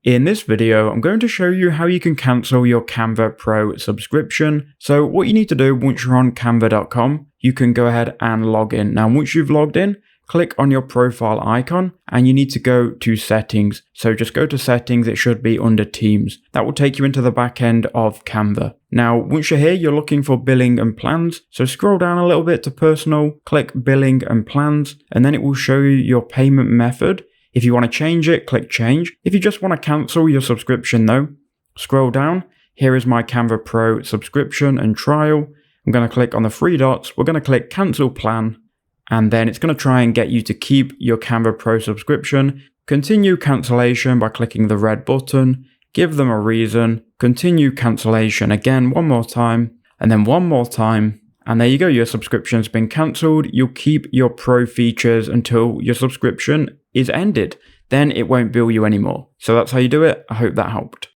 In this video, I'm going to show you how you can cancel your Canva Pro subscription. So what you need to do once you're on canva.com, you can go ahead and log in. Now, once you've logged in, click on your profile icon and you need to go to settings. So just go to settings, it should be under Teams. That will take you into the back end of Canva. Now, once you're here, you're looking for billing and plans. So scroll down a little bit to personal, click billing and plans, and then it will show you your payment method. If you want to change it, click change. If you just want to cancel your subscription though, scroll down. Here is my Canva Pro subscription and trial. I'm going to click on the three dots. We're going to click cancel plan. And then it's going to try and get you to keep your Canva Pro subscription. Continue cancellation by clicking the red button. Give them a reason. Continue cancellation again one more time. And then one more time. And there you go, your subscription's been cancelled. You'll keep your Pro features until your subscription is ended. Then it won't bill you anymore. So that's how you do it. I hope that helped.